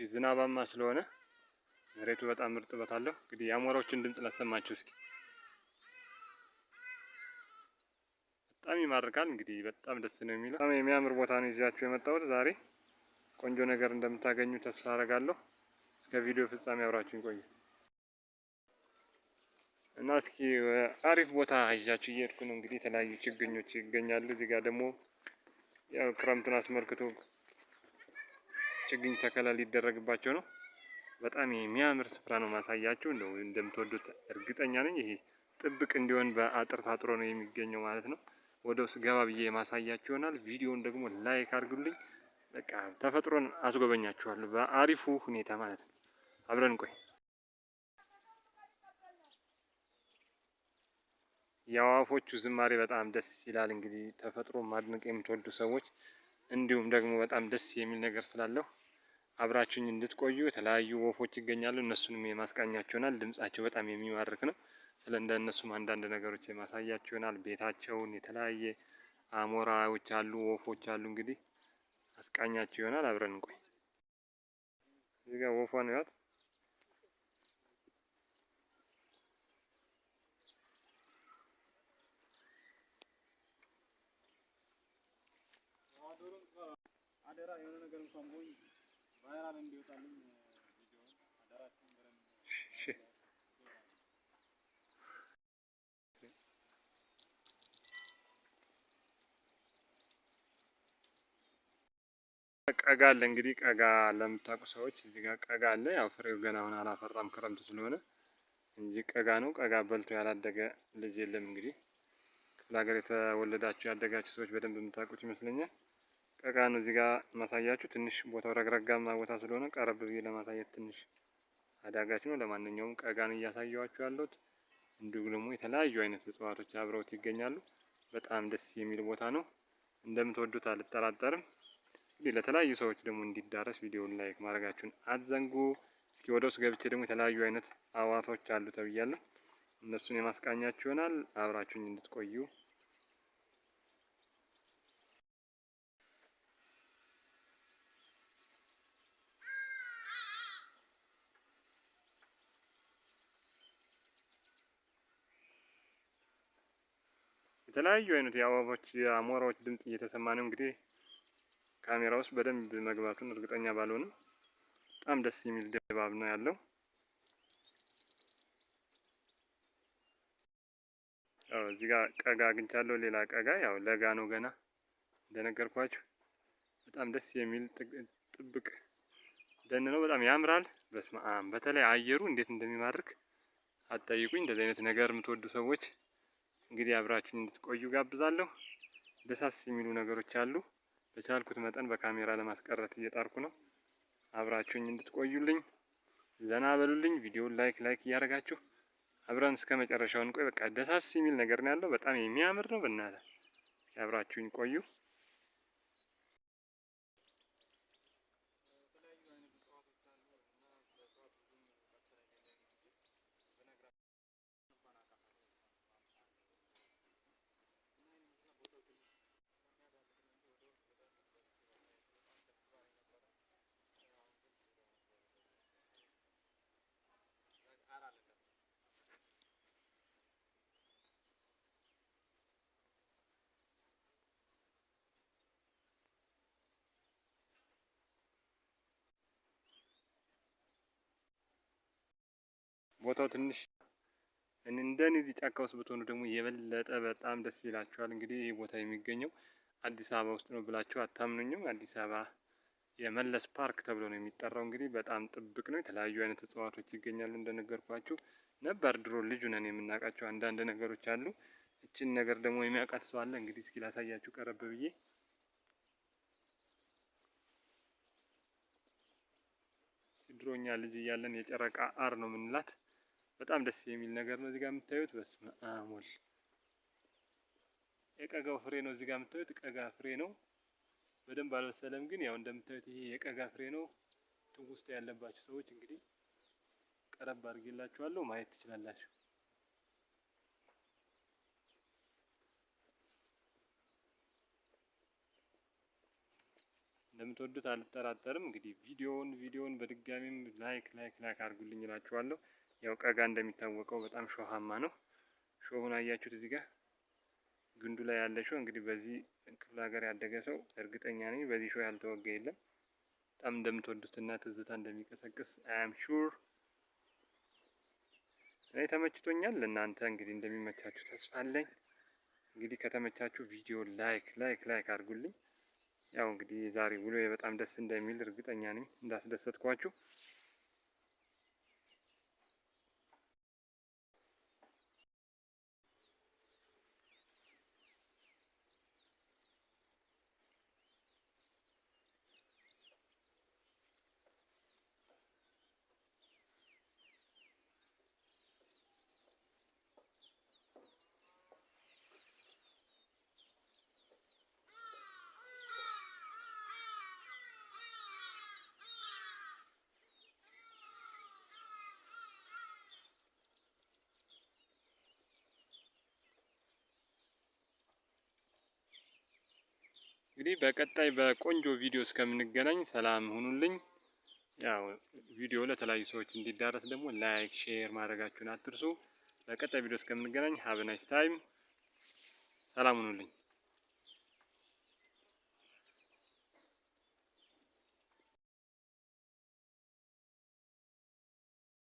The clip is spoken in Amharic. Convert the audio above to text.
ዝናባማ ስለሆነ መሬቱ በጣም እርጥበት አለው። እንግዲህ የአሞራዎችን ድምጽ ላሰማችሁ እስኪ። በጣም ይማርካል። እንግዲህ በጣም ደስ ነው የሚለው። በጣም የሚያምር ቦታ ነው ይዣችሁ የመጣሁት ዛሬ። ቆንጆ ነገር እንደምታገኙ ተስፋ አደርጋለሁ። እስከ ቪዲዮ ፍጻሜ አብራችሁን ቆዩ እና እስኪ አሪፍ ቦታ ይዣችሁ እየሄድኩ ነው። እንግዲህ የተለያዩ ችግኞች ይገኛሉ። እዚህ ጋር ደግሞ ያው ክረምቱን አስመልክቶ ችግኝ ተከላ ሊደረግባቸው ነው። በጣም የሚያምር ስፍራ ነው ማሳያችሁ። እንደው እንደምትወዱት እርግጠኛ ነኝ። ይሄ ጥብቅ እንዲሆን በአጥር ታጥሮ ነው የሚገኘው ማለት ነው። ወደ ውስጥ ገባ ብዬ ማሳያችሁ ይሆናል። ቪዲዮውን ደግሞ ላይክ አድርጉልኝ። በቃ ተፈጥሮን አስጎበኛችኋለሁ በአሪፉ ሁኔታ ማለት ነው። አብረን ቆይ። የአዋፎቹ ዝማሬ በጣም ደስ ይላል። እንግዲህ ተፈጥሮ ማድነቅ የምትወዱ ሰዎች እንዲሁም ደግሞ በጣም ደስ የሚል ነገር ስላለው አብራችሁኝ እንድትቆዩ። የተለያዩ ወፎች ይገኛሉ። እነሱንም የማስቃኛችሁ ይሆናል። ድምጻቸው በጣም የሚማርክ ነው። ስለ እንደነሱም አንዳንድ ነገሮች የማሳያችሁ ይሆናል። ቤታቸውን፣ የተለያየ አሞራዎች አሉ፣ ወፎች አሉ። እንግዲህ አስቃኛችሁ ይሆናል። አብረን እንቆይ። እዚህ ጋር ወፏን ያት አደራ የሆነ ነገር እንኳን ቦይ ቫይራል እንዲወጣልኝ ቪዲዮውን አደራችሁን በረን ቀጋ አለ። እንግዲህ ቀጋ ለምታውቁ ሰዎች እዚህ ጋር ቀጋ አለ። ያው ፍሬው ገና አሁን አላፈራም ክረምት ስለሆነ እንጂ ቀጋ ነው። ቀጋ በልቶ ያላደገ ልጅ የለም። እንግዲህ ክፍለ ሀገር የተወለዳችሁ ያደጋችሁ ሰዎች በደንብ የምታውቁት ይመስለኛል። ቀጋ ነው እዚህ ጋር ማሳያችሁ። ትንሽ ቦታው ረግረጋማ ቦታ ስለሆነ ቀረብ ብዬ ለማሳየት ትንሽ አዳጋች ነው። ለማንኛውም ቀጋን እያሳየዋችሁ ያለሁት። እንዲሁም ደግሞ የተለያዩ አይነት እጽዋቶች አብረውት ይገኛሉ። በጣም ደስ የሚል ቦታ ነው። እንደምትወዱት አልጠራጠርም። እንግዲህ ለተለያዩ ሰዎች ደግሞ እንዲዳረስ ቪዲዮውን ላይክ ማድረጋችሁን አትዘንጉ። እስኪ ወደ ውስጥ ገብቼ ደግሞ የተለያዩ አይነት አዋፎች አሉ ተብያለሁ። እነሱን የማስቃኛችሁ ይሆናል። አብራችሁኝ እንድትቆዩ። የተለያዩ አይነት የአዋፎች የአሞራዎች ድምጽ እየተሰማ ነው። እንግዲህ ካሜራ ውስጥ በደንብ መግባቱን እርግጠኛ ባልሆንም በጣም ደስ የሚል ድባብ ነው ያለው። ያው እዚህ ጋር ቀጋ አግኝቻለሁ። ሌላ ቀጋ ያው ለጋ ነው ገና እንደነገርኳችሁ። በጣም ደስ የሚል ጥብቅ ደን ነው። በጣም ያምራል። በስመ አብ! በተለይ አየሩ እንዴት እንደሚማርክ አትጠይቁኝ። እንደዚህ አይነት ነገር የምትወዱ ሰዎች እንግዲህ አብራችሁኝ እንድትቆዩ ጋብዛለሁ። ደሳስ የሚሉ ነገሮች አሉ። በቻልኩት መጠን በካሜራ ለማስቀረት እየጣርኩ ነው። አብራችሁኝ እንድትቆዩልኝ፣ ዘና በሉልኝ። ቪዲዮውን ላይክ እያደረጋችሁ አብረን እስከ መጨረሻው እንቆይ። በቃ ደሳስ የሚል ነገር ነው ያለው። በጣም የሚያምር ነው። በእናትህ አብራችሁኝ ቆዩ። ቦታው ትንሽ እንደኔ እዚህ ጫካ ውስጥ ብትሆኑ ደግሞ የበለጠ በጣም ደስ ይላችኋል። እንግዲህ ይህ ቦታ የሚገኘው አዲስ አበባ ውስጥ ነው ብላችሁ አታምኑኝም። አዲስ አበባ የመለስ ፓርክ ተብሎ ነው የሚጠራው። እንግዲህ በጣም ጥብቅ ነው። የተለያዩ አይነት እጽዋቶች ይገኛሉ። እንደነገርኳችሁ ነበር ድሮ ልጁ ነን የምናውቃቸው አንዳንድ ነገሮች አሉ። እችን ነገር ደግሞ የሚያውቃት ሰው አለ። እንግዲህ እስኪ ላሳያችሁ ቀረብ ብዬ። ድሮኛ ልጅ እያለን የጨረቃ አር ነው የምንላት። በጣም ደስ የሚል ነገር ነው። እዚህ ጋር የምታዩት በስመ አብ ወልድ የቀጋው ፍሬ ነው። እዚህ ጋር የምታዩት ቀጋ ፍሬ ነው። በደንብ አልበሰለም፣ ግን ያው እንደምታዩት ይሄ የቀጋ ፍሬ ነው። ትውስታ ያለባችሁ ሰዎች እንግዲህ ቀረብ አድርጌላችኋለሁ ማየት ትችላላችሁ። እንደምትወዱት አልጠራጠርም። እንግዲህ ቪዲዮውን በድጋሚም ላይክ አድርጉልኝ እላችኋለሁ። ያው ቀጋ እንደሚታወቀው በጣም ሾሃማ ነው። ሾሁን አያችሁት እዚህ ጋር ግንዱ ላይ ያለ ሾህ። እንግዲህ በዚህ ክፍለ ሀገር ያደገ ሰው እርግጠኛ ነኝ በዚህ ሾህ ያልተወጋ የለም። በጣም እንደምትወዱትና ትዝታ እንደሚቀሰቅስ አም ሹር። እኔ ተመችቶኛል። እናንተ እንግዲህ እንደሚመቻችሁ ተስፋ አለኝ። እንግዲህ ከተመቻችሁ ቪዲዮ ላይክ አድርጉልኝ። ያው እንግዲህ ዛሬ ውሎ በጣም ደስ እንደሚል እርግጠኛ ነኝ እንዳስደሰትኳችሁ። እንግዲህ በቀጣይ በቆንጆ ቪዲዮ እስከምንገናኝ ሰላም ሁኑልኝ። ያው ቪዲዮ ለተለያዩ ሰዎች እንዲዳረስ ደግሞ ላይክ ሼር ማድረጋችሁን አትርሱ። በቀጣይ ቪዲዮ እስከምንገናኝ ሀቭ ናይስ ታይም። ሰላም ሁኑልኝ።